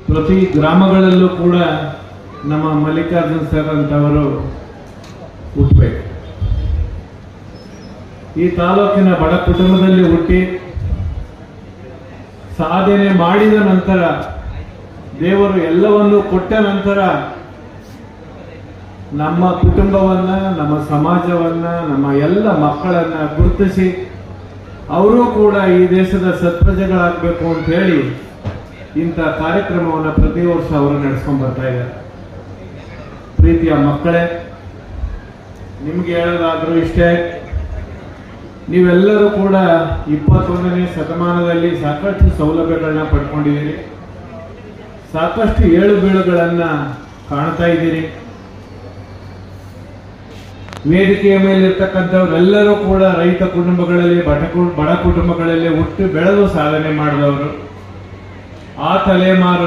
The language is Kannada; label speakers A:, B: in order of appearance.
A: ಪ್ರತಿ ಗ್ರಾಮಗಳಲ್ಲೂ ಕೂಡ ನಮ್ಮ ಮಲ್ಲಿಕಾರ್ಜುನ್ ಸರ್ ಅಂತವರು ಹುಟ್ಟಬೇಕು. ಈ ತಾಲೂಕಿನ ಬಡ ಕುಟುಂಬದಲ್ಲಿ ಹುಟ್ಟಿ ಸಾಧನೆ ಮಾಡಿದ ನಂತರ, ದೇವರು ಎಲ್ಲವನ್ನೂ ಕೊಟ್ಟ ನಂತರ ನಮ್ಮ ಕುಟುಂಬವನ್ನ, ನಮ್ಮ ಸಮಾಜವನ್ನ, ನಮ್ಮ ಎಲ್ಲ ಮಕ್ಕಳನ್ನ ಗುರುತಿಸಿ ಅವರು ಕೂಡ ಈ ದೇಶದ ಸತ್ಪ್ರಜೆಗಳಾಗಬೇಕು ಅಂತ ಹೇಳಿ ಇಂಥ ಕಾರ್ಯಕ್ರಮವನ್ನು ಪ್ರತಿ ವರ್ಷ ಅವರು ನಡೆಸ್ಕೊಂಡು ಬರ್ತಾ ಇದ್ದಾರೆ. ಪ್ರೀತಿಯ ಮಕ್ಕಳೇ, ನಿಮ್ಗೆ ಹೇಳೋದಾದ್ರೂ ಇಷ್ಟೇ, ನೀವೆಲ್ಲರೂ ಕೂಡ 21ನೇ ಶತಮಾನದಲ್ಲಿ ಸಾಕಷ್ಟು ಸೌಲಭ್ಯಗಳನ್ನ ಪಡ್ಕೊಂಡಿದ್ದೀರಿ, ಸಾಕಷ್ಟು ಏಳು ಬೀಳುಗಳನ್ನ ಕಾಣ್ತಾ ಇದ್ದೀರಿ. ವೇದಿಕೆಯ ಮೇಲೆ ಇರ್ತಕ್ಕಂಥವ್ರೆಲ್ಲರೂ ಕೂಡ ರೈತ ಕುಟುಂಬಗಳಲ್ಲಿ, ಬಡ ಕುಟುಂಬಗಳಲ್ಲಿ ಹುಟ್ಟು ಬೆಳೆದು ಸಾಧನೆ ಮಾಡಿದವರು. ಆ ತಲೆಮಾರು